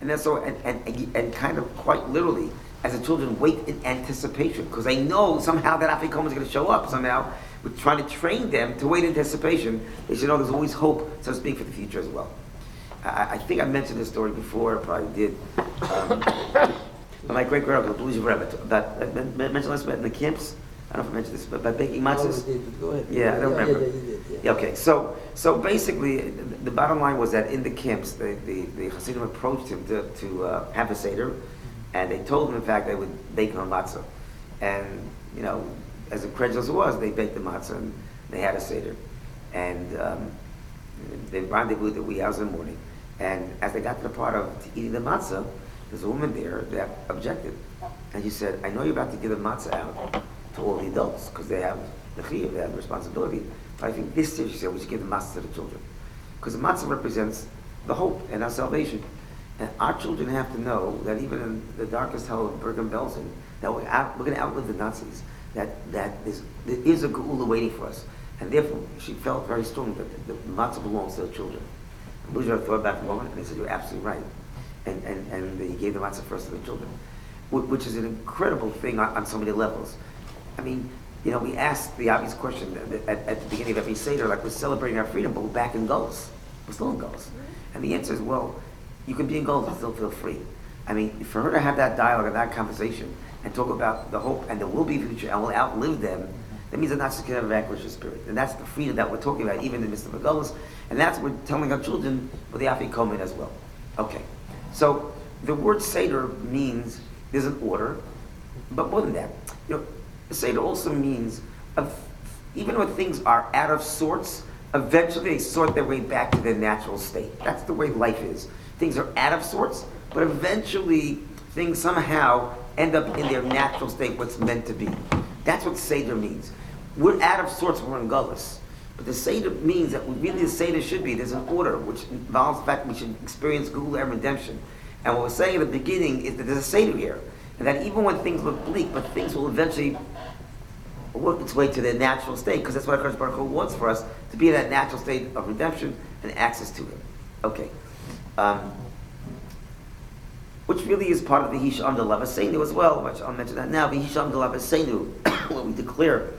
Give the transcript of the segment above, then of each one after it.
And that's so, and kind of quite literally, as the children wait in anticipation, because they know somehow that Afikoman is going to show up somehow. We're trying to train them to wait in anticipation. They should know there's always hope, so to speak, for the future as well. I think I mentioned this story before, probably did. My great-grandmother, the Blues Rebbe, about, I mentioned last in the camps. I don't know if I mentioned this, but about baking matzahs. Go ahead. Yeah, I don't remember. Yeah, you did. Yeah. Okay, so basically, the bottom line was that in the camps, the Hasidim approached him to have a seder, and they told him, in fact, they would bake on matzah. And, you know, as incredulous as it was, they baked the matzah and they had a seder. And they rendezvoused at wee hours in the morning. And as they got to the part of eating the matzah, there's a woman there that objected. And she said, I know you're about to give the matzah out to all the adults, because they have the chiyuv, they have the responsibility. But I think this year, she said, we should give the matzah to the children. Because the matzah represents the hope and our salvation. And our children have to know that even in the darkest hell of Bergen-Belsen, that we're going to outlive the Nazis, that there is a geula waiting for us. And therefore, she felt very strong that the matzah belongs to the children. And Buddha thought about the moment, and they said, you're absolutely right. And he gave the matzah first to the children, which is an incredible thing on so many levels. I mean, you know, we ask the obvious question at the beginning of every Seder, like we're celebrating our freedom, but we're back in Gullus. We're still in Gullus. And the answer is, well, you can be in Gullus and still feel free. I mean, for her to have that dialogue and that conversation and talk about the hope and there will be a future and we'll outlive them, that means they're not just going to vanquish the spirit. And that's the freedom that we're talking about, even in the midst of the Gullus. And that's what we're telling our children with the Afikomen as well. Okay. So the word Seder means there's an order, but more than that, you know, Seder also means even when things are out of sorts, eventually they sort their way back to their natural state. That's the way life is. Things are out of sorts, but eventually things somehow end up in their natural state, what's meant to be. That's what Seder means. We're out of sorts, we're in Gullus. But the Seder means that really the Seder should be, there's an order, which involves the fact that we should experience Geula and redemption. And what we're saying at the beginning is that there's a Seder here. And that even when things look bleak, but things will eventually work its way to their natural state, because that's what HaKadosh Baruch Hu wants for us, to be in that natural state of redemption and access to Him. Okay. Which really is part of the Hisham Delav Seinu as well, which I'll mention that now. The Hisham Delav Seinu, when we declare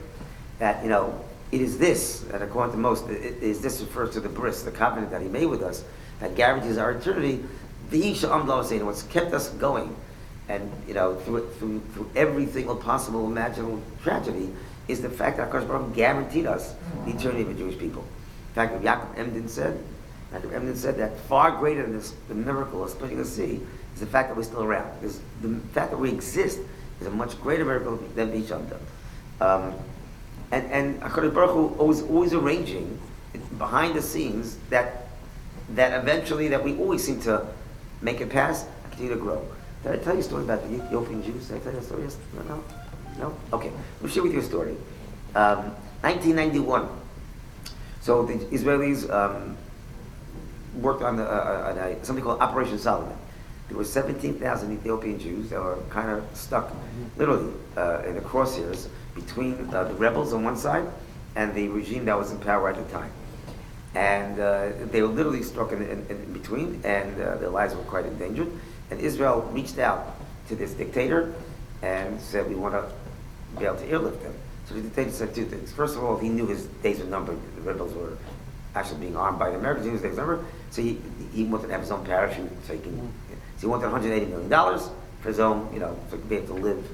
that, you know, it is this, and according to most, this refers to the bris, the covenant that He made with us, that guarantees our eternity. The Hisham Delav Seinu, what's kept us going, and you know, through every single possible imaginable tragedy, is the fact that HaKadosh Baruch Hu guaranteed us the eternity of the Jewish people. In fact, what Yaakov Emden said that far greater than the miracle of splitting the sea is the fact that we're still around. Because the fact that we exist is a much greater miracle than Bisham done. And HaKadosh Baruch Hu always arranging behind the scenes that eventually that we always seem to make it past and continue to grow. Did I tell you a story about the Ethiopian Jews? Did I tell you a story yesterday? No? Okay. Let me share with you a story. 1991. So the Israelis worked on something called Operation Solomon. There were 17,000 Ethiopian Jews that were kind of stuck, literally, in the crosshairs between the rebels on one side and the regime that was in power at the time. And they were literally stuck in between, and their lives were quite endangered. And Israel reached out to this dictator and said, we want to be able to airlift them. So the dictator said two things. First of all, he knew his days were numbered. The rebels were actually being armed by the Americans. He knew his days were numbered. So he wanted to have his own parachute. So he wanted $180 million for his own, you know, so he could be able to live,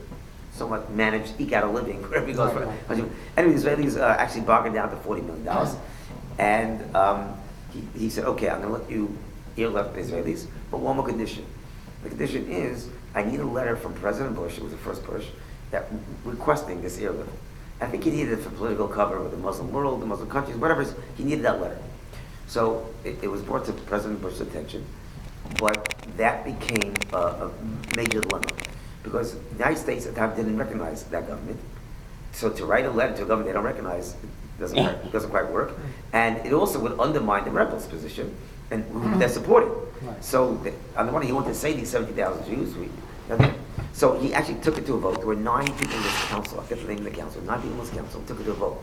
somewhat manage, eke out a living wherever he goes. Anyway, the Israelis actually bargained down to $40 million. And he said, okay, I'm going to let you airlift the Israelis, but one more condition. The condition is, I need a letter from President Bush, it was the first Bush, that requesting this airlift. I think he needed it for political cover with the Muslim world, the Muslim countries, whatever, he needed that letter. So it was brought to President Bush's attention, but that became a major dilemma, because the United States at the time didn't recognize that government. So to write a letter to a government they don't recognize, it doesn't quite work. And it also would undermine the rebels' position, and who they're supporting. Right. So on the one hand, he wanted to save these 70,000 Jews. So he actually took it to a vote. There were 9 people in this council. I forget the name of the council. 9 people in this council took it to a vote.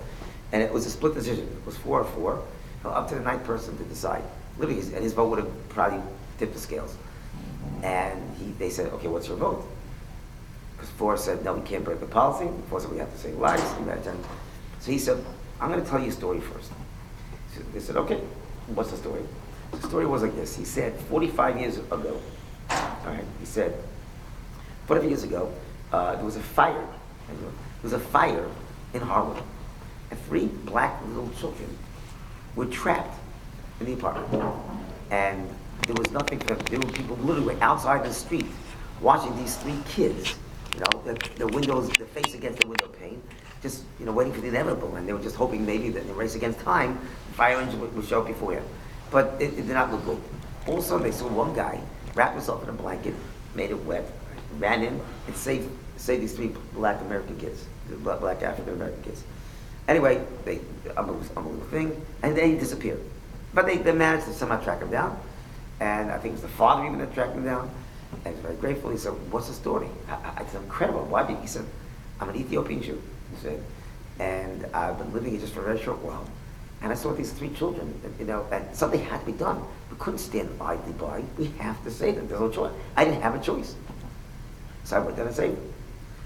And it was a split decision. It was 4-4, up to the 9th person to decide. Literally, and his vote would have probably tipped the scales. And they said, okay, what's your vote? Because 4 said, no, we can't break the policy. 4 said, we have to say lies. So he said, I'm going to tell you a story first. So they said, okay, what's the story? The story was like this. He said, 45 years ago, all right, he said, 45 years ago, there was a fire. There was a fire in Harlem. And 3 black little children were trapped in the apartment. And there was nothing for them. There were people literally outside the street watching these 3 kids, the windows, the face against the window pane, just, waiting for the inevitable. And they were just hoping maybe that in the race against time, the fire engine would show up beforehand. But it did not look good. All of a sudden, they saw one guy wrap himself in a blanket, made it wet, ran in, and saved these 3 black American kids, black African American kids. Anyway, unbelievable thing, and then he disappeared. But they managed to somehow track him down, and I think it was the father even that tracked him down, and he was very grateful. He said, what's the story? It's incredible. Why? He said, I'm an Ethiopian Jew, he said, and I've been living here just for a very short while. And I saw these 3 children, and something had to be done. We couldn't stand idly by. We have to save them. There's no choice. I didn't have a choice. So I went down and saved them.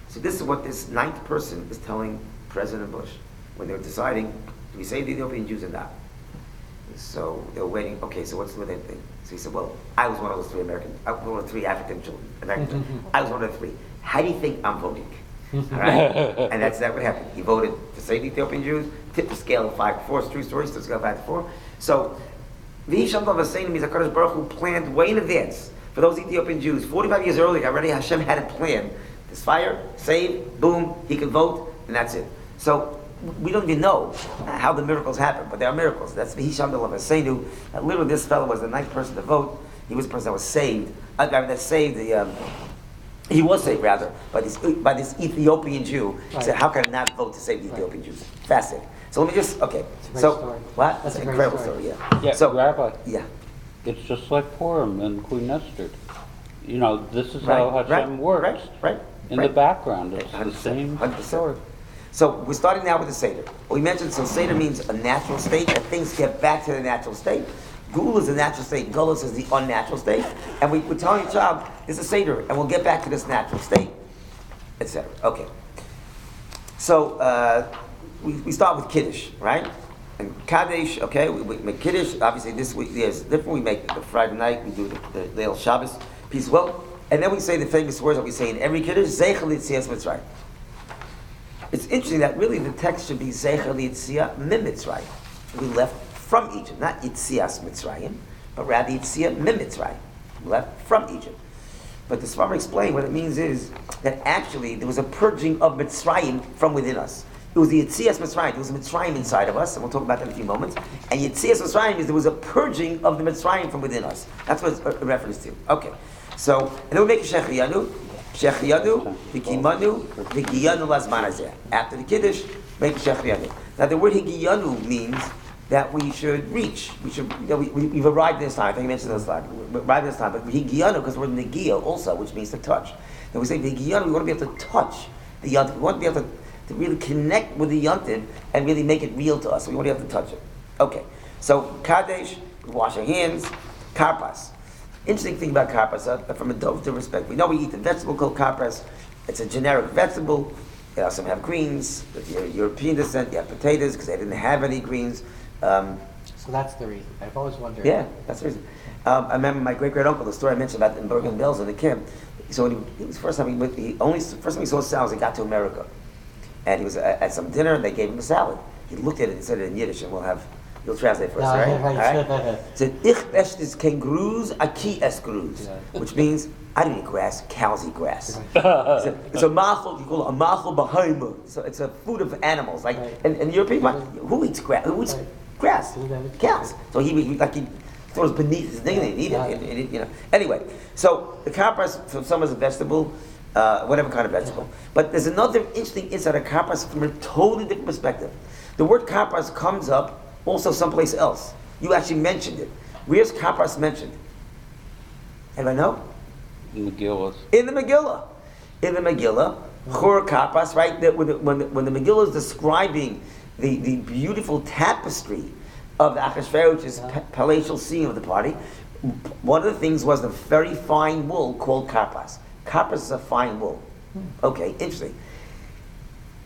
So this is what this 9th person is telling President Bush when they were deciding, do we save the Ethiopian Jews or not? So they were waiting, okay, so what's the thing? So he said, well, I was one of those 3 one of the 3 African children. I was one of the 3. How do you think I'm voting? All right? And that's what happened. He voted to save the Ethiopian Jews, tipped the scale of 5 to 4. It's true story, tipped the scale of 5 to 4. So, V'Hisham Tov saying to me, HaKadosh Baruch Hu planned way in advance for those Ethiopian Jews. 45 years earlier, already Hashem had a plan. This fire, save, boom, he could vote, and that's it. So, we don't even know how the miracles happen, but there are miracles. That's V'Hisham Tov Hasenu. Literally, this fellow was the 9th person to vote. He was the person that was saved. That saved the. He was saved, rather, by this Ethiopian Jew. He said, how can I not vote to save the Ethiopian Jews? Fascinating. So let me just, okay. Story. What? That's an a incredible story. story, Yeah, So, Rabbi, yeah. it's just like Purim and Queen Esther. This is how Hashem works. Right. In the background, it's 100%, the same 100%. story. So we're starting now with the Seder. We mentioned, so Seder means a natural state, that things get back to the natural state. Gul is the natural state, Gullus is the unnatural state. And we're telling each child, this is Seder, and we'll get back to this natural state, etc. Okay. So we start with Kiddush, right? And Kaddish, okay, we make Kiddush. Obviously this week is different. We make the Friday night, we do the Leil Shabbos piece well. And then we say the famous words that we say in every Kiddush, Zeichel Yitzias Mitzrayim. It's interesting that really the text should be Zeichel Yitzia Mimitzrayim. We left from Egypt, not Yitzias Mitzrayim, but rather Yitzia Mimitzrayim. We left from Egypt. But the Sfarim explain what it means is that actually there was a purging of Mitzrayim from within us. It was the Yitzias Mitzrayim. There was a Mitzrayim inside of us, and we'll talk about that in a few moments. And Yitzias Mitzrayim is there was a purging of the Mitzrayim from within us. That's what it's a reference to. Okay. So, and then we make a Shechiyanu, Vikimanu, Vigiyanu Lazman Hazeh. After the Kiddush, make a Shechiyanu. Now the word Higiyanu means that we should reach. We've arrived this time. I think I mentioned this slide. We've arrived this time, but Higiyanu, because we're in Negiya also, which means to touch. Then we say Higiyanu, we want to be able to touch the Yantiv. We want to be able to really connect with the Yantiv and really make it real to us. So we want to be able to touch it. Okay. So Kadesh, wash our hands, Karpas. Interesting thing about karpas, from a dove respect, we know we eat a vegetable called karpas. It's a generic vegetable. Some have greens. If you're European descent, you have potatoes because they didn't have any greens. So that's the reason. I've always wondered. Yeah, that's the reason. I remember my great-great-uncle, the story I mentioned about in Bergen-Belsen in the camp. So when it was first time first time he saw salads, he got to America. And he was at some dinner, and they gave him a salad. He looked at it and said it in Yiddish, and you'll translate for us, all right? So, ich estes kein Gruz, aki es Gruz, which means, I don't eat grass, cows eat grass. It's a machal, you call it a machal b'haima. So it's a food of animals. Like, and European, who eats grass? Who eats grass? Cows. So he throws beneath his thing and eat it, Anyway, so the karpas, for some is a vegetable, whatever kind of vegetable. But there's another interesting insight of karpas from a totally different perspective. The word karpas comes up also someplace else. You actually mentioned it. Where's Karpas mentioned? Anybody know? In the Megillah. In the Megillah. In the Megillah, Chor Karpas, right? When the Megillah is describing the beautiful tapestry of the Achashverosh's palatial scene of the party, one of the things was the very fine wool called karpas. Karpas is a fine wool. Okay, interesting.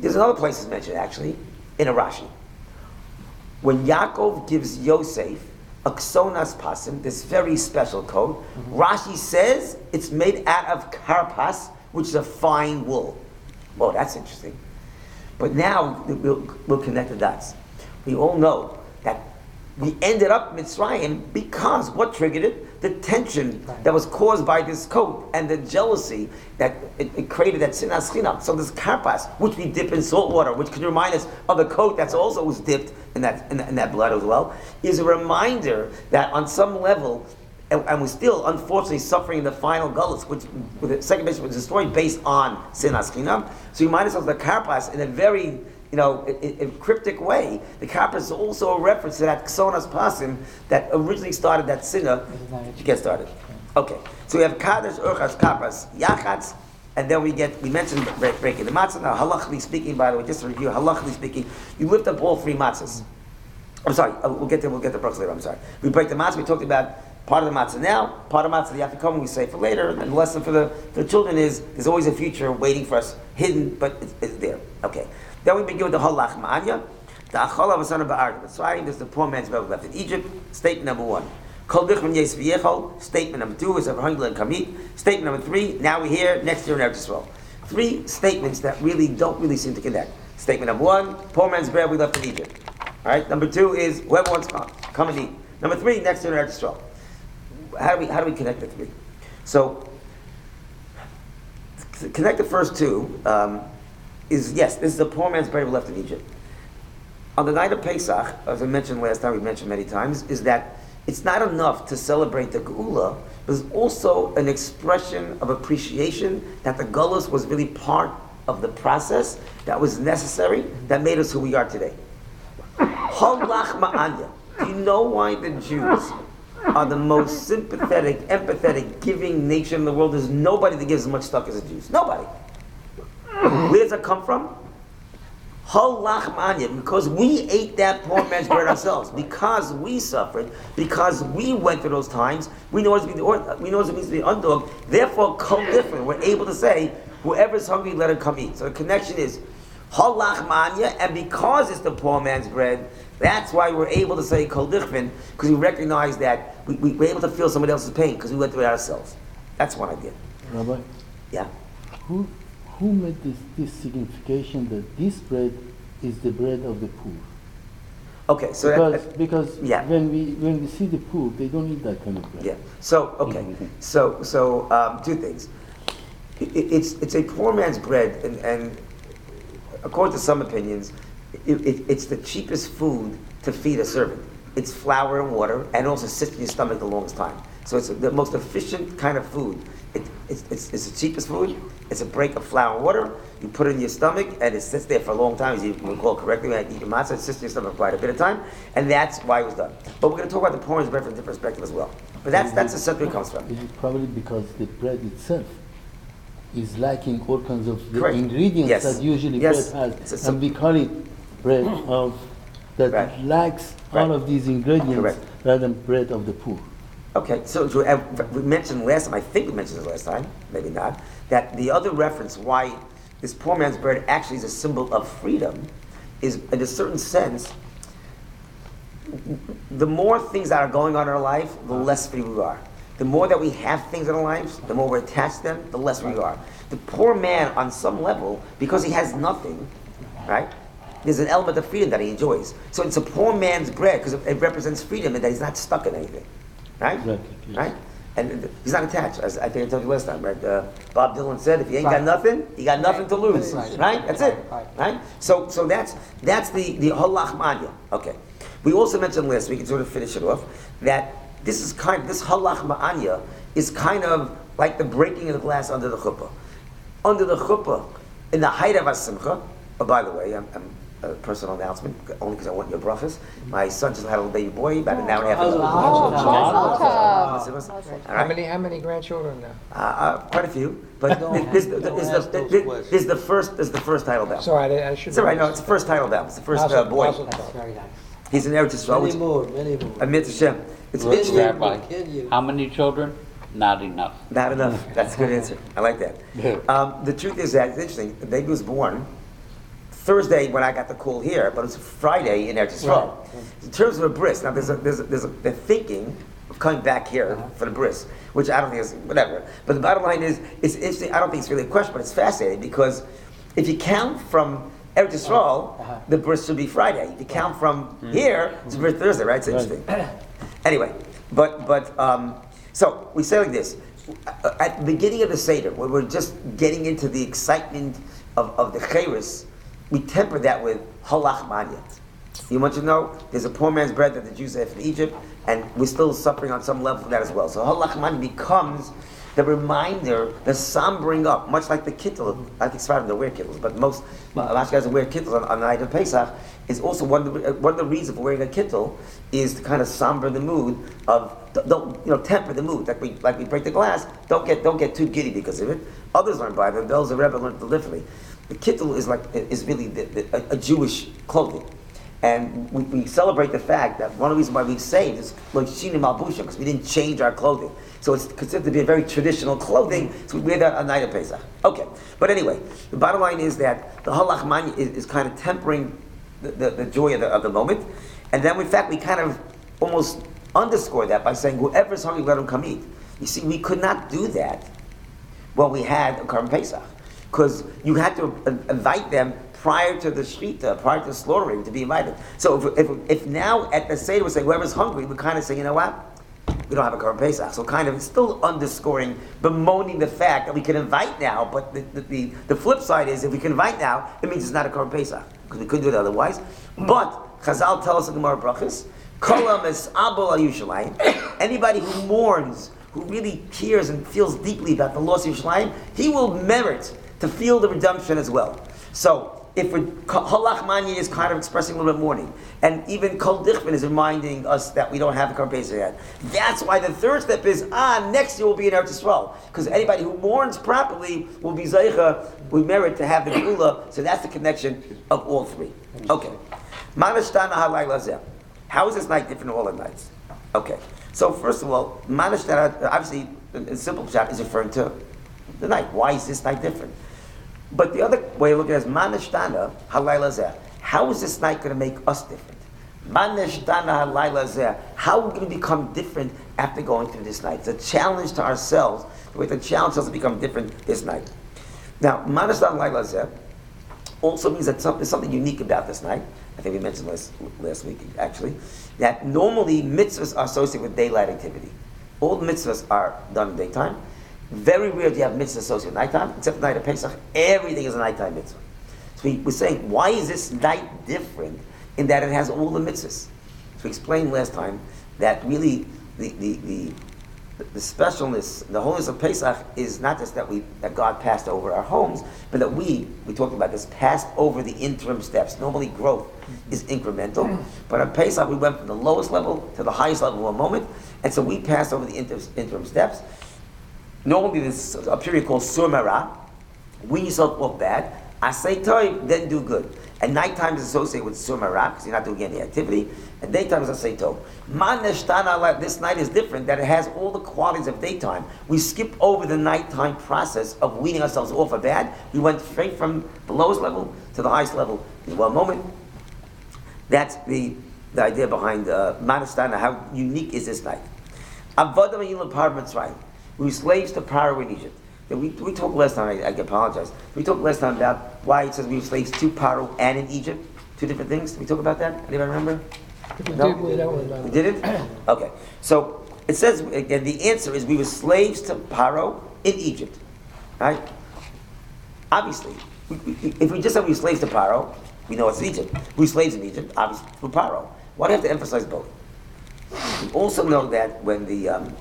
There's another place it's mentioned actually, in a Rashi. When Yaakov gives Yosef a ksonas pasim, this very special coat, Rashi says it's made out of karpas, which is a fine wool. Well, that's interesting. But now we'll connect the dots. We all know that we ended up Mitzrayim because what triggered it? The tension that was caused by this coat and the jealousy that it created that sinas chinam. So this karpas, which we dip in salt water, which can remind us of the coat that's also was dipped in that blood as well, is a reminder that on some level, and we're still unfortunately suffering the final gullus, which with the second mission was destroyed based on sinas chinam. So you remind us of the karpas in a very in cryptic way. The karpas is also a reference to that ksonas pasim that originally started that sinner to get started. Okay, so we have kadosh urchas karpas yachatz, and then we mentioned breaking the matzah. Now halachically speaking, by the way, just to review, halachically speaking, you lift up all three matzahs. I'm sorry, we'll get the brooks later. I'm sorry. We break the matzah. We talked about part of the matzah now, part of the matzah the afikomen we say for later, and the lesson for the children is there's always a future waiting for us, hidden, but it's there. Okay. Then we begin with the halach ma'anya, the achol of a son of Ba'ar. Mitzrayim, there's the poor man's bread left in Egypt. Statement number 1. Kol dichman yes v'yechol. Statement number 2 is a hangel and kamit. Statement number 3, now we're here, next year in Eretz Yisrael. 3 statements that don't really seem to connect. Statement number 1, poor man's bread we left in Egypt. All right. Number 2 is whoever wants to come and eat. Number 3, next year in Eretz Yisrael. How do we connect the 3? So to connect the first 2. Is yes, this is the poor man's bread left in Egypt. On the night of Pesach, as I mentioned last time, we mentioned many times, is that it's not enough to celebrate the Geula, but it's also an expression of appreciation that the Gullus was really part of the process that was necessary, that made us who we are today. Halach ma'anya. Do you know why the Jews are the most sympathetic, empathetic, giving nation in the world? There's nobody that gives as much stuff as the Jews. Nobody. Where does it come from? Halach ma'anya, because we ate that poor man's bread ourselves, because we suffered, because we went through those times. We know what it means to be underdog. Therefore, kol different. We're able to say, whoever's hungry, let him come eat. So the connection is halach ma'anya, and because it's the poor man's bread, that's why we're able to say kol different, because we recognize that we're able to feel somebody else's pain because we went through it ourselves. That's one idea. Rabbi. Yeah. Who made this signification that this bread is the bread of the poor? Okay, so because yeah. when we see the poor, they don't eat that kind of bread. Yeah. So okay. So 2 things. It's a poor man's bread, and according to some opinions, it's the cheapest food to feed a servant. It's flour and water, and also sits in your stomach the longest time. So it's the most efficient kind of food. It's the cheapest food. It's a break of flour and water. You put it in your stomach, and it sits there for a long time. As you recall correctly, when I eat your matzah, it sits in your stomach for quite a bit of time, and that's why it was done. But we're going to talk about the poor man's bread from a different perspective as well. But that's the center it comes from. Is it probably because the bread itself is lacking all kinds of the Correct. ingredients Yes. that usually Yes. bread has, It's and we call it bread of that Right. lacks Right. all of these ingredients Correct. rather than bread of the poor. Okay, so we mentioned last time, I think we mentioned this last time, maybe not, that the other reference why this poor man's bread actually is a symbol of freedom is, in a certain sense, the more things that are going on in our life, the less free we are. The more that we have things in our lives, the more we're attached to them, the less we are. The poor man, on some level, because he has nothing, right? There's an element of freedom that he enjoys. So it's a poor man's bread because it represents freedom and that he's not stuck in anything. Right? Exactly, yes. Right? And he's not attached, as I think I told you last time, right? Bob Dylan said, if you ain't Right. got nothing, you got nothing to lose. Right. Right? That's it. Right? So that's the halach ma'anya. Okay. We also mentioned last week, and sort of finish it off, that this halach ma'anya is kind of like the breaking of the glass under the chuppah. Under the chuppah, in the height of Simcha, by the way, I'm a personal announcement, only because I want your brachas. My son just had a little baby boy about an hour and a half ago. All right? How many grandchildren now? Quite a few, but this is the first title bell. Sorry, I should. It's all right. No, it's the first title bell. It's the first boy. That's very nice. He's in Eretz Yisrael. Many more. Amid Hashem. It's interesting. Rabbi, how many children? Not enough. Not enough. That's a good answer. I like that. The truth is that it's interesting. The baby was born Thursday when I got the call here, but it was Friday in Eretz Yisrael. In terms of a bris, now they're thinking of coming back here for the bris, which I don't think is whatever. But the bottom line is, it's interesting. I don't think it's really a question, but it's fascinating because if you count from Eretz Yisrael, the bris should be Friday. If you count from here, it's bris Thursday, right? It's interesting. Anyway, so we say like this. At the beginning of the Seder, when we're just getting into the excitement of the Chayris, we temper that with halach manyat. You want to know? There's a poor man's bread that the Jews have in Egypt, and we're still suffering on some level from that as well. So halach manyat becomes the reminder, the sombering up, much like the kittel. I think Sfardim don't wear kittles, but most guys wear kittles on the night of Pesach. Is also one of the reasons for wearing a kittel is to kind of somber the mood of don't temper the mood like we break the glass. Don't get too giddy because of it. Others learn by them. Those the Rebbe learned differently. The kittel is really a Jewish clothing. And we celebrate the fact that one of the reasons why we saved is like Shinim Malbusha, because we didn't change our clothing. So it's considered to be a very traditional clothing, so we wear that on night of Pesach. Okay, but anyway, the bottom line is that the halach manya is kind of tempering the joy of the moment. And then in fact we kind of almost underscore that by saying whoever's hungry, let him come eat. You see, we could not do that when we had a Korban Pesach, because you had to invite them prior to the shechita, prior to the slaughtering, to be invited. So if now at the Seder we say whoever's hungry, we kind of say, you know what? We don't have a Korban Pesach. So kind of still underscoring, bemoaning the fact that we can invite now, but the flip side is if we can invite now, it means it's not a Korban Pesach, because we couldn't do it otherwise. But Chazal tell us in Gemara Brachos, Kolam es abol al Yerushalayim. Anybody who mourns, who really cares and feels deeply about the loss of Yerushalayim, he will merit to feel the redemption as well. So if halach manya is kind of expressing a little bit mourning, and even kol dichvin is reminding us that we don't have a Korban Pesach yet. That's why the third step is next year will be in Eretz Yisrael, because anybody who mourns properly will be zeicha, we merit to have the geula. So that's the connection of all three. Okay, manashtana halayla zeh. How is this night different from all the nights? Okay, so first of all, manashtana obviously in simple chat is referring to the night. Why is this night different? But the other way of looking at it is Manashtana Halayla Zeh. How is this night going to make us different? Manashtana Halayla Zeh. How are we going to become different after going through this night? It's a challenge to ourselves. We have to challenge ourselves to become different this night. Now, Manashtana Halayla Zeh also means that there's something unique about this night. I think we mentioned last week, actually, that normally mitzvahs are associated with daylight activity. All the mitzvahs are done in daytime. Very rare do you have mitzvahs associated with nighttime, except the night of Pesach. Everything is a nighttime mitzvah. So we're saying, why is this night different in that it has all the mitzvahs? So we explained last time that really the specialness, the holiness of Pesach is not just that God passed over our homes, but that we talked about this, passed over the interim steps. Normally growth is incremental, but on Pesach we went from the lowest level to the highest level of a moment, and so we passed over the interim steps. Normally there's a period called Sur Mara. Wean yourself off bad. Asay Tov, then do good. And nighttime is associated with Sur Mara, because you're not doing any activity. And daytime is Asay Tov. Manashtana, this night is different, that it has all the qualities of daytime. We skip over the nighttime process of weaning ourselves off of bad. We went straight from the lowest level to the highest level in one moment. That's the idea behind Manashtana. How unique is this night? Avodah Yilam Par Mitzrayim. We were slaves to Paro in Egypt. We talked last time, I apologize. We talked last time about why it says we were slaves to Paro and in Egypt. Two different things. Did we talk about that? Anybody remember? No? We didn't? Okay. So it says, again, the answer is we were slaves to Paro in Egypt. Right? Obviously, if we just said we were slaves to Paro, we know it's Egypt. We were slaves in Egypt, obviously, for Paro. Why do you have to emphasize both? We also know that when the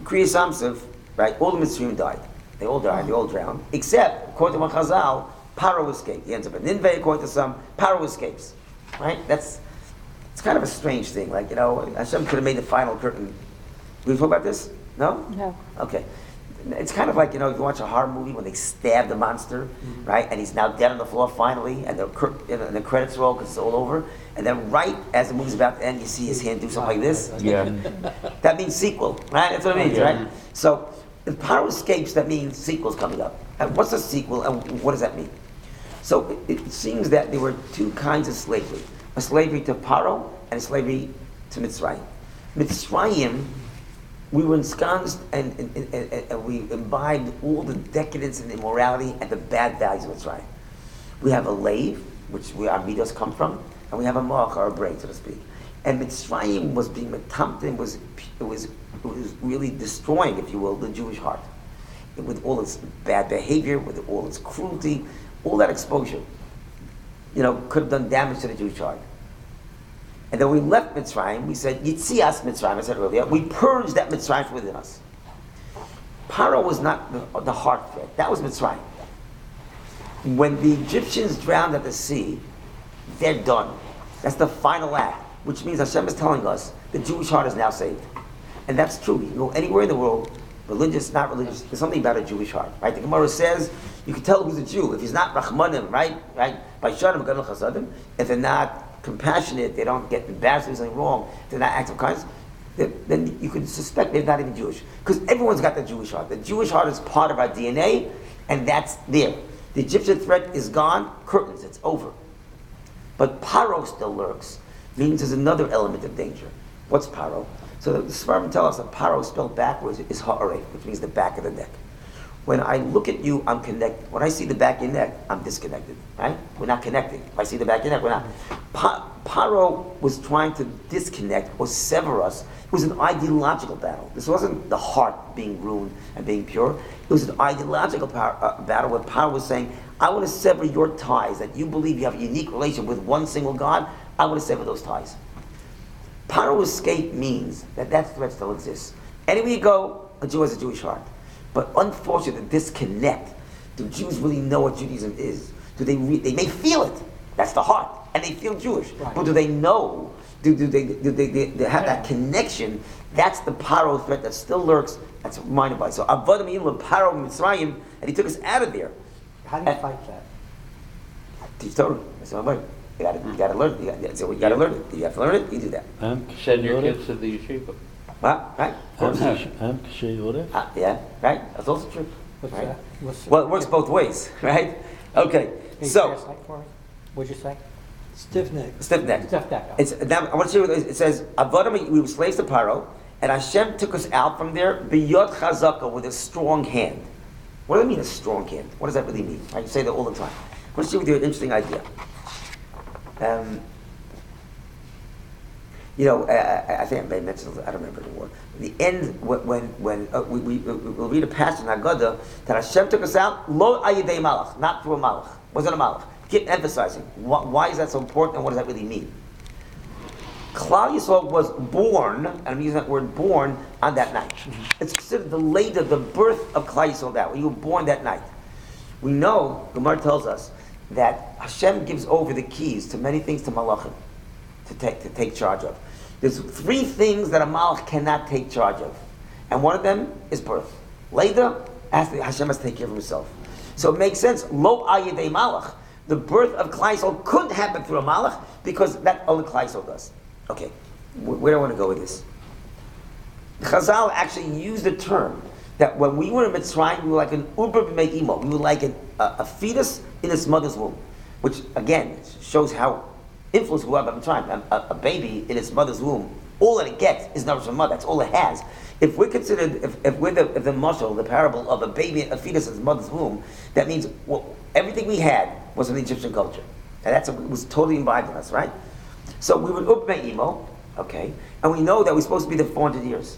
Kriya Samsev, right, all the Mitzrayim died. They all died, they all drowned. Except, according to one Chazal, Paro escaped. He ends up in Nineveh, according to some, Paro escapes. Right? It's kind of a strange thing. Like, Hashem could have made the final curtain. We talk about this? No? No. Okay. It's kind of like, you watch a horror movie when they stab the monster, right? And he's now dead on the floor finally, and the credits roll because it's all over. And then right as the movie's about to end, you see his hand do something like this. Yeah. That means sequel, right? That's what it means, right? So if Paro escapes, that means sequel's coming up. And what's a sequel, and what does that mean? So it seems that there were two kinds of slavery. A slavery to Paro and a slavery to Mitzrayim. Mitzrayim, we were ensconced and we imbibed all the decadence and immorality and the bad values of Mitzrayim. We have a lave, which our midos come from, and we have a moach, or a brain, so to speak. And Mitzrayim was being metamten, it was really destroying, if you will, the Jewish heart. With all its bad behavior, with all its cruelty, all that exposure, could have done damage to the Jewish heart. And then we left Mitzrayim, we said, Yitzias Mitzrayim, I said earlier, we purged that Mitzrayim from within us. Paro was not the heart threat, that was Mitzrayim. When the Egyptians drowned at the sea, they're done. That's the final act, which means Hashem is telling us the Jewish heart is now saved. And that's true. You can go anywhere in the world, religious, not religious, there's something about a Jewish heart, right? The Gemara says, you can tell who's a Jew. If he's not Rachmanim, right? By Shanim, Gadol Chasadim, if they're not compassionate, they don't get embarrassed if something wrong, they're not acts of kindness, then you could suspect they're not even Jewish. Because everyone's got the Jewish heart. The Jewish heart is part of our DNA, and that's there. The Egyptian threat is gone, curtains, it's over. But Paro still lurks, means there's another element of danger. What's Paro? So the Sfarim tell us that Paro spelled backwards is ha'aref, which means the back of the neck. When I look at you, I'm connected. When I see the back of your neck, I'm disconnected, right? We're not connecting. If I see the back of your neck, we're not. Paro was trying to disconnect or sever us. It was an ideological battle. This wasn't the heart being ruined and being pure. It was an ideological battle where Paro was saying, I want to sever your ties, that you believe you have a unique relation with one single God. I want to sever those ties. Paro escape means that threat still exists. Anywhere you go, a Jew has a Jewish heart. But unfortunately, the disconnect. Do Jews really know what Judaism is? Do they may feel it. That's the heart, and they feel Jewish. Right. But do they know? Do they have that connection? That's the Paro threat that still lurks. That's reminded by. So Avodim Ilu Paro Mitzrayim, and he took us out of there. How do you fight that? Teach Torah. That's what I'm saying. You gotta learn. You gotta learn it. You have to learn it. You do that. Send your kids to the yeshiva. What? Right? Yeah. Right. That's also true. What's right? That? Well, it works both ways, right? Okay. So. What'd you say? Stiff neck. Stiff neck. Stiff neck. Now I want to show you. It says, "Avodim, we were slaves to Paro, and Hashem took us out from there biyot chazaka, with a strong hand." What do I mean, a strong hand? What does that really mean? I say that all the time. I want to share with you an interesting idea. I think I may mention it, I don't remember anymore. The end, when we'll read a passage in Haggadah that Hashem took us out, lo ayidei malach, not through a malach. Wasn't a malach. Keep emphasizing. Why is that so important, and what does that really mean? Klal Yisrael was born, and I'm using that word born, on that night. It's considered the birth of Klal Yisrael, that when you were born that night. We know, Gemara tells us, that Hashem gives over the keys to many things to malachim to take charge of. There's 3 things that a malach cannot take charge of, and one of them is birth. Later, Hashem has to take care of himself. So it makes sense. Lo ayidei malach. The birth of Klal Yisrael couldn't happen through a malach because that only Klal Yisrael does. Okay, where do I want to go with this? Chazal actually used the term that when we were in Mitzrayim, we were like an uber b'mei imo. We were like a fetus in its mother's womb, which again shows how influenced we are by Mitzrayim. A baby in its mother's womb, all that it gets is nourishment from mother. That's all it has. If we're considered, if we're the mashal, the parable of a baby, a fetus in its mother's womb, that means everything we had was from the Egyptian culture, and it was totally imbibed in us, right? So we were uber b'mei imo, okay, and we know that we're supposed to be there 400 years,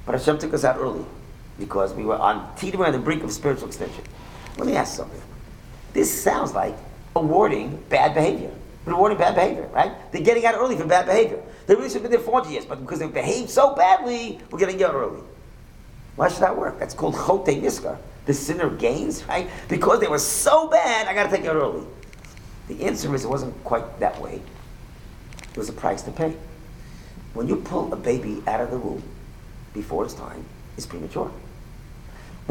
but Hashem took us out early, because we were teetering on the brink of spiritual extinction. Let me ask something. This sounds like awarding bad behavior. Rewarding bad behavior, right? They're getting out early for bad behavior. They really should have been there 40 years, but because they behaved so badly, we're getting out early. Why should that work? That's called chote niskar. The sinner gains, right? Because they were so bad, I got to take you out early. The answer is it wasn't quite that way. There was a price to pay. When you pull a baby out of the womb before its time, it's premature.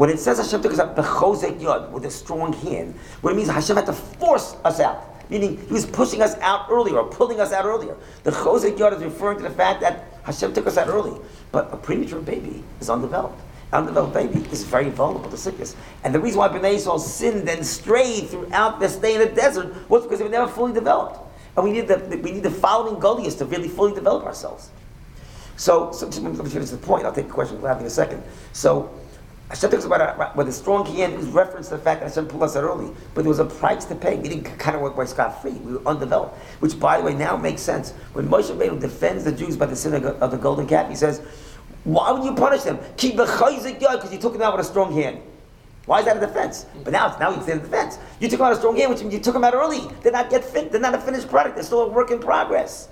When it says Hashem took us out b'chozek yod, with a strong hand, what it means Hashem had to force us out. Meaning He was pushing us out earlier or pulling us out earlier. The chozek yod is referring to the fact that Hashem took us out early. But a premature baby is undeveloped. Undeveloped baby is very vulnerable to sickness. And the reason why Bnei Yisrael sinned and strayed throughout their stay in the desert was because they were never fully developed. And we need the following Goliaths to really fully develop ourselves. So just let me finish the point. I'll take the question in a second. So Hashem talks about where the strong hand is reference to the fact that Hashem pulled us out early, but there was a price to pay. We didn't kind of work by scot-free. We were undeveloped, which, by the way, now makes sense. When Moshe Rabbeinu defends the Jews by the sin of the golden calf, he says, "Why would you punish them? Keep the chayzik yod, because you took them out with a strong hand. Why is that a defense? But now you say the defense. You took them out with a strong hand, which means you took them out early. They're not They're not a finished product. They're still a work in progress.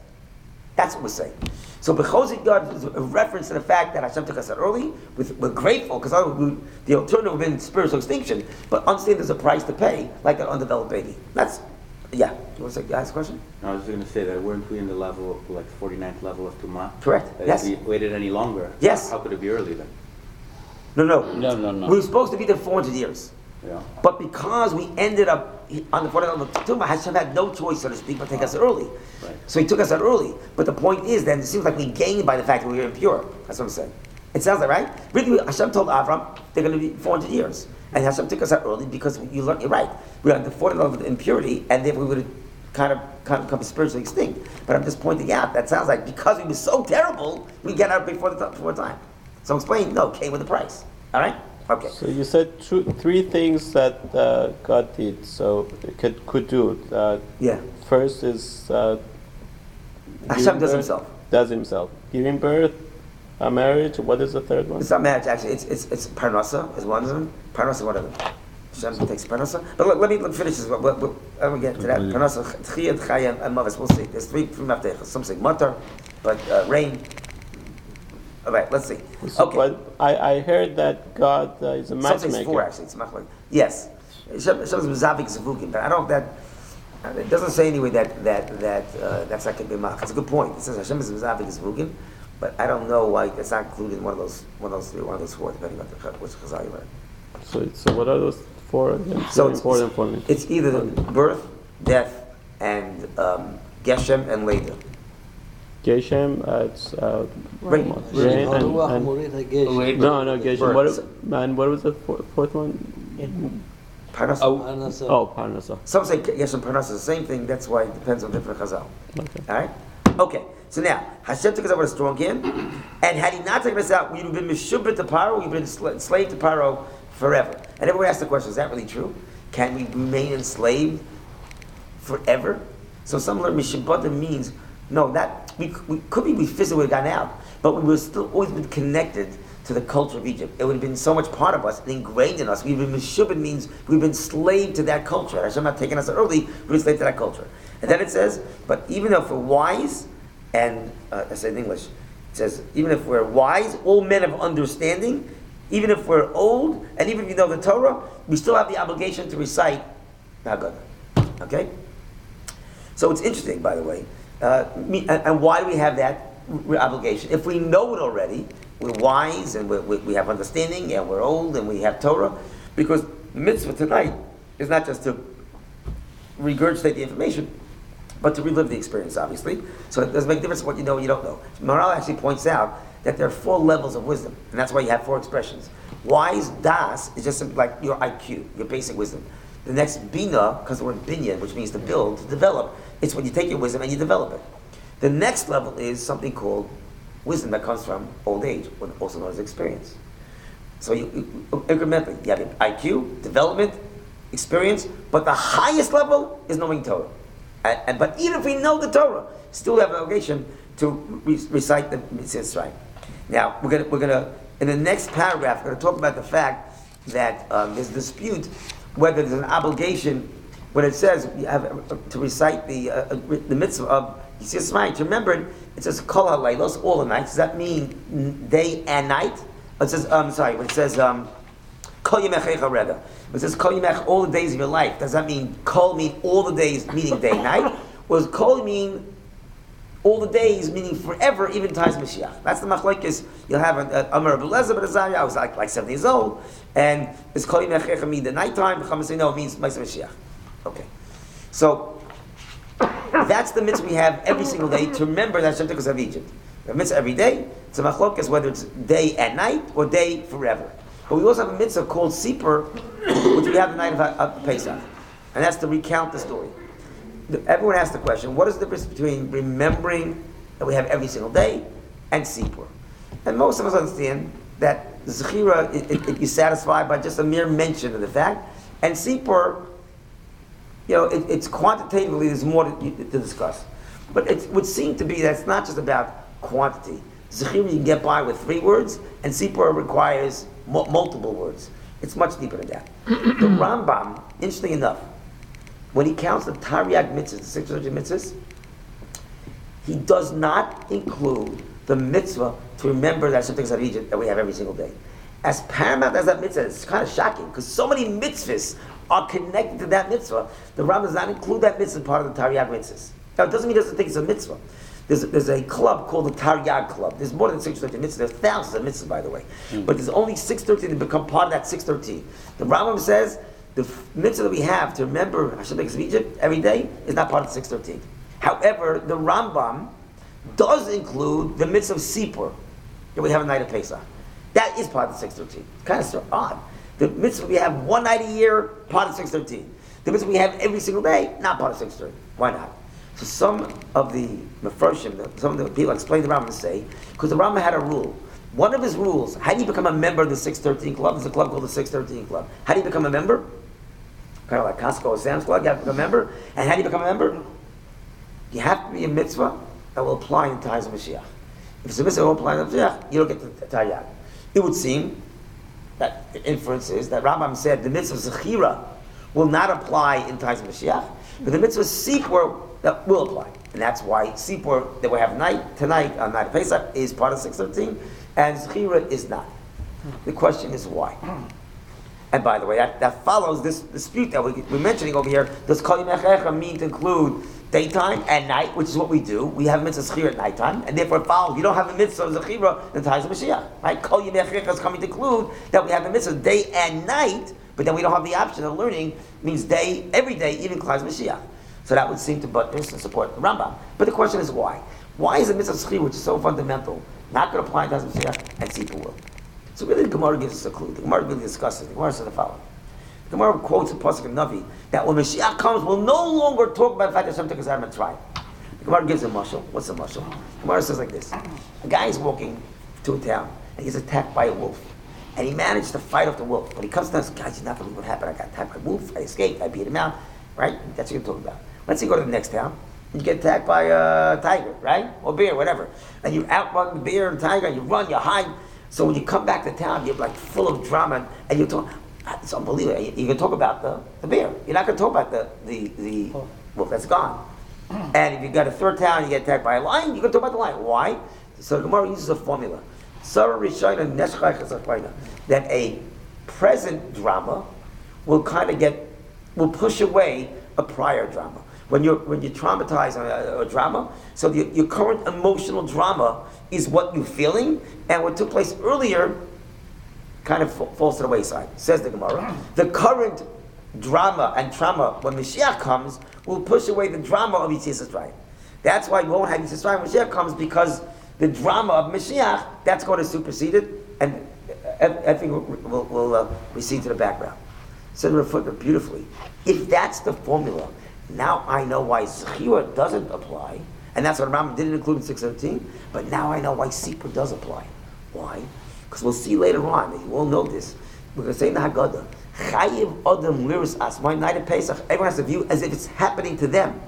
That's what we're saying. So B'chozik God is a reference to the fact that Hashem took us out early. We're grateful, because the alternative would have been spiritual extinction. But understand there's a price to pay, like an undeveloped baby. That's, yeah. You want to ask a question? I was going to say that weren't we in the level, like 49th level of Tumah? Correct, yes. If we waited any longer, yes. How could it be early then? No. We were supposed to be there 400 years. Yeah. But because we ended up on the 49th level of Tumah, Hashem had no choice, so to speak, but take us out early. Right. So He took us out early. But the point is, then, it seems like we gained by the fact that we were impure. That's what I'm saying. It sounds like, right? Really, Hashem told Avram, they're going to be 400 years. And Hashem took us out early because you're right. We were at the 40th level of impurity, and then we would have kind of become spiritually extinct. But I'm just pointing out, that sounds like because we were so terrible, we get out before time. So I'm explaining, no, came with the price. All right? Okay. So you said three things that God did, so could do. Yeah. First is Hashem does Himself. Does Himself. Giving birth, a marriage. What is the third one? It's not marriage, actually. It's parnasa is one of them. Parnasa, one of them. Hashem takes parnasa. But let me finish this. We'll get to that. Parnasa, tchiyah, chayim, and mavis. We'll see. There's three maftechas. Some say matar, but rain. All right, let's see. So, Okay. but I heard that God is a Some matchmaker. say four, actually. It's machlok. Yes. Hashem is mizavik zevugim, but I don't know if that. It doesn't say anyway that's like a bimach. It's a good point. It says Hashem is mizavik zevugim, but I don't know why it's not included in one of those four, depending on which chazal you read. So what are those four again? So Important for me. it's either the birth, death, and Geshem and Leda. Geshem, it's Rain. and Geshem. no Geshem. Birth. What was the fourth one? Parnasa. Oh, Parnasa. Some say Geshem Parnasa is the same thing. That's why it depends on different chazal. Okay. All right. Okay. So now Hashem took us out with a strong hand, and had He not taken us out, we'd have been mishubrit to Paro. We'd been enslaved to Paro forever. And everyone asks the question: is that really true? Can we remain enslaved forever? So some learn mishabata means no. That we could be, we physically would have gotten out, but we would still always been connected to the culture of Egypt. It would have been so much part of us and ingrained in us. We've been mishubit means we've been slave to that culture. Hashem not taken us out early, we've been slave to that culture. And then it says, but even if we're wise, and I say in English, it says, even if we're wise, all men of understanding, even if we're old, and even if you know the Torah, we still have the obligation to recite Haggadah. Okay? So it's interesting, by the way. And why do we have that obligation? If we know it already, we're wise, and we have understanding, and we're old, and we have Torah, because the mitzvah tonight is not just to regurgitate the information, but to relive the experience, obviously. So it doesn't make a difference what you know and you don't know. Maharal actually points out that there are 4 levels of wisdom, and that's why you have 4 expressions. Wise, das, is just like your IQ, your basic wisdom. The next, bina, because the word binyan, which means to build, to develop, it's when you take your wisdom and you develop it. The next level is something called wisdom that comes from old age, also known as experience. So you incrementally, you have IQ, development, experience, but the highest level is knowing Torah. But even if we know the Torah, still have an obligation to recite the mitzvahs right. Now we're gonna in the next paragraph we're gonna talk about the fact that there's a dispute whether there's an obligation when it says you have to recite the mitzvah of mitzvahs right. Remember, it says kol halaylos, all the nights. Does that mean day and night? It says when it says kol yemechecha reda. When it says kol yemech, all the days of your life. Does that mean kol mean all the days, meaning day and night? Or does kol mean all the days, meaning forever, even ties Mashiach. That's the machlokes. You'll have an Amar Abu Lezer ben Azariah. I was like 7 years old, and it's Kol Yimei Chaycha mean the nighttime. Chacham say no, it means Ma'aseh Mashiach. Okay, so that's the mitzvah we have every single day to remember that Hashem took us out of Egypt. We have mitzvah every day. It's a machlokes whether it's day and night or day forever. But we also have a mitzvah called Sipur, which we have the night of Pesach, and that's to recount the story. Everyone asks the question, what is the difference between remembering that we have every single day and Sipur? And most of us understand that Zechira, you're satisfied by just a mere mention of the fact, and Sipur, it's quantitatively, there's more to discuss. But it would seem to be that it's not just about quantity. Zechira you can get by with 3 words, and Sipur requires multiple words. It's much deeper than that. The Rambam, interesting enough, when he counts the Taryag mitzvahs, the 600 mitzvahs, he does not include the mitzvah to remember that Hashem took us out of Egypt that we have every single day. As paramount as that mitzvah is, it's kind of shocking because so many mitzvahs are connected to that mitzvah. The Rambam does not include that mitzvah as part of the Taryag mitzvahs. Now, it doesn't mean he doesn't think it's a mitzvah. There's a club called the Taryag Club. There's more than 613 mitzvahs. There's thousands of mitzvahs, by the way. But there's only 613 that become part of that 613. The Rambam says the mitzvah that we have to remember Hashem took us out of Egypt every day is not part of the 613. However, the Rambam does include the mitzvah of Sipur that we have a night of Pesach. That is part of the 613. It's kind of odd. The mitzvah we have one night a year, part of 613. The mitzvah we have every single day, not part of 613. Why not? So some of the Mefarshim, some of the people explain the Rambam and say, because the Rambam had a rule. One of his rules, how do you become a member of the 613 club? There's a club called the 613 club. How do you become a member? Kind of like Costco or Sam's Club, you have to become a member. And how do you become a member? You have to be a mitzvah that will apply in times of Mashiach. If it's a mitzvah that will apply in Mashiach, you don't get the Taryag. It would seem that the inference is that Rambam said the mitzvah Zechira will not apply in times of Mashiach, but the mitzvah Sipur that will apply. And that's why Sipur that we have tonight on night of Pesach is part of 613, and Zechira is not. The question is why? And by the way, that follows this dispute that we're mentioning over here. Does Kol Yimei Chaycha mean to include daytime and night, which is what we do? We have mitzvah Zechira at nighttime, and therefore it follows. You don't have the mitzvah of Zechira in times of Mashiach. Right? Kol Yimei Chaycha is coming to include that we have the mitzvah day and night, but then we don't have the option of learning means day, every day, even times of Mashiach. So that would seem to buttress and support the Rambam. But the question is why? Why is the mitzvah Zechira, which is so fundamental, not going to apply in times of Mashiach, and Sipur will? So really the Gemara gives us a clue. The Gemara really discusses. The Gemara says the following. The Gemara quotes a pasuk of Navi that when Mashiach comes, we'll no longer talk about the fact that Hashem took us out of Mitzrayim. The Gemara gives a mashal. What's the mashal? The Gemara says like this. A guy is walking to a town and he's attacked by a wolf. And he managed to fight off the wolf. When he comes down, he says, guys, you're not believe what happened. I got attacked by a wolf. I escaped. I beat him out. Right? That's what you're talking about. Let's say you go to the next town and you get attacked by a tiger, right? Or bear, whatever. And you outrun the bear and tiger and you run, you hide. So when you come back to town, you're like full of drama, and you talk. It's unbelievable. You can talk about the bear. You're not going to talk about the wolf. That's gone. And if you got a third town, and you get attacked by a lion. You can talk about the lion. Why? So the Gemara uses a formula. That a present drama will will push away a prior drama. When you're traumatized on a drama, so your current emotional drama is what you're feeling, and what took place earlier kind of falls to the wayside. Says the Gemara, the current drama and trauma when Mashiach comes will push away the drama of Yetzias Mitzrayim. That's why you won't have Yetzias Mitzrayim when Mashiach comes, because the drama of Mashiach, that's going to supersede it, and everything will recede to the background. Said Rav footnote beautifully. If that's the formula, now I know why Zechira doesn't apply, and that's what Rambam didn't include in 617, but now I know why Sipur does apply. Why? Because we'll see later on, and you all know this, we're going to say in the Haggadah, Chayiv Adam Liris As, my night of Pesach, everyone has to view as if it's happening to them.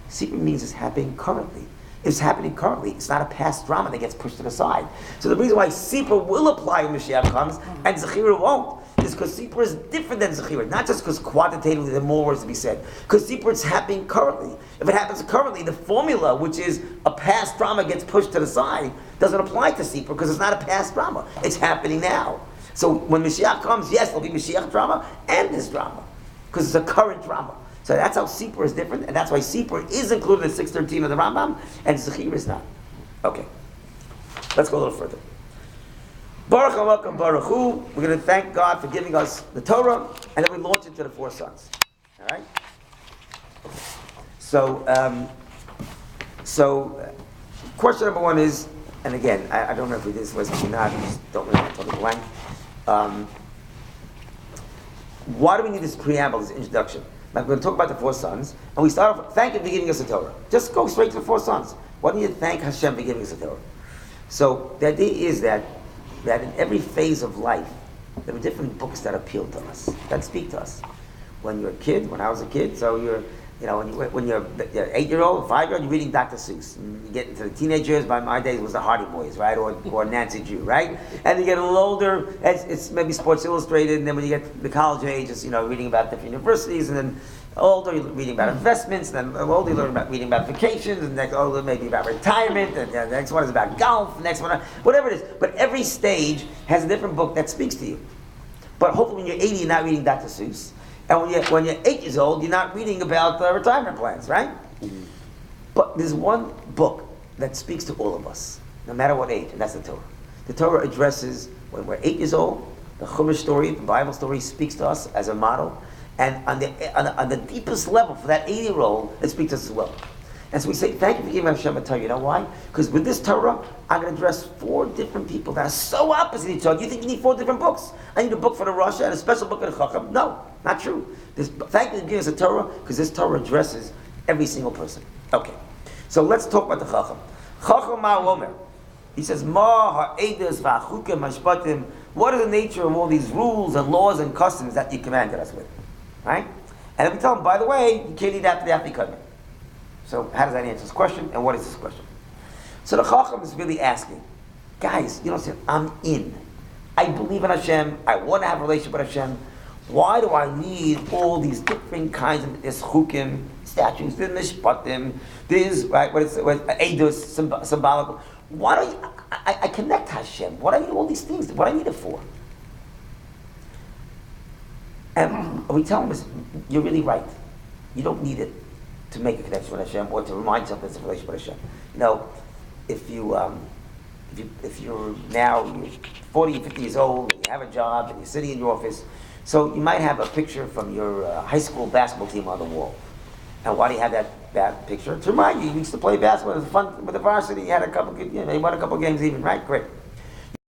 Sipur means it's happening currently. If it's happening currently, it's not a past drama that gets pushed to the side. So the reason why Sipur will apply when Mashiach comes, and Zechira won't, is because Sipur is different than Zechira. Not just because quantitatively there are more words to be said. Because Sipur is happening currently. If it happens currently, the formula, which is a past drama gets pushed to the side, doesn't apply to Sipur because it's not a past drama. It's happening now. So when Mashiach comes, yes, there'll be Mashiach drama and this drama. Because it's a current drama. So that's how Sipur is different, and that's why Sipur is included in 613 of the Rambam, and Zechir is not. Okay, let's go a little further. Baruch HaMakom Baruch Hu. We're going to thank God for giving us the Torah, and then we launch into the 4 sons. All right. So, question number 1 is, and again, I don't know if we did this list or not. I just don't really want to talk the blank. Why do we need this preamble, this introduction? Like we're going to talk about the 4 sons, and we start off, thank Him for giving us the Torah. Just go straight to the 4 sons. Why do you thank Hashem for giving us the Torah? So the idea is that in every phase of life, there are different books that appeal to us, that speak to us. When you're a kid, when I was a kid, so when you're 8-year-old, 5-year-old, you're reading Dr. Seuss. And you get into the teenage years, by my days it was the Hardy Boys, right? Or Nancy Drew, right? And you get a little older, it's maybe Sports Illustrated, and then when you get to the college age, it's reading about different universities, and then older you're reading about investments, and then older you're reading about vacations, and next older maybe about retirement, and the next one is about golf, the next one, whatever it is. But every stage has a different book that speaks to you. But hopefully when you're 80, you're not reading Dr. Seuss. And when you're 8 years old, you're not reading about retirement plans, right? Mm-hmm. But there's one book that speaks to all of us, no matter what age, and that's the Torah. The Torah addresses, when we're 8 years old, the Chumash story, the Bible story speaks to us as a model, and on the deepest level, for that 8-year-old, it speaks to us as well. And so we say, thank you for giving Hashem a Torah. You know why? Because with this Torah, I'm going to address 4 different people that are so opposite each other. You think you need 4 different books? I need a book for the Rasha and a special book for the Chacham. No, not true. Thank you for giving us a Torah, because this Torah addresses every single person. Okay, so let's talk about the Chacham. Chacham Ma'omer. He says, Ma ha'edas v'achukim ha'shpatim. What is the nature of all these rules and laws and customs that you commanded us with? Right? And then we tell him, by the way, you can't eat after the Afikomen. So how does that answer this question, and what is this question? So the Chacham is really asking, guys, I'm in. I believe in Hashem. I want to have a relationship with Hashem. Why do I need all these different kinds of chukim, statutes, the mishpatim, this, right, edus, symbolic. Why don't I connect to Hashem? What do I need all these things? What do I need it for? And we tell him, you're really right. You don't need it to make a connection with Hashem or to remind yourself there's a relationship with Hashem. If you're now 40, 50 years old, and you have a job, and you're sitting in your office, so you might have a picture from your high school basketball team on the wall. And why do you have that picture? To remind you, you used to play basketball. It was fun with the varsity. You had a couple good, you won a couple games even, right? Great.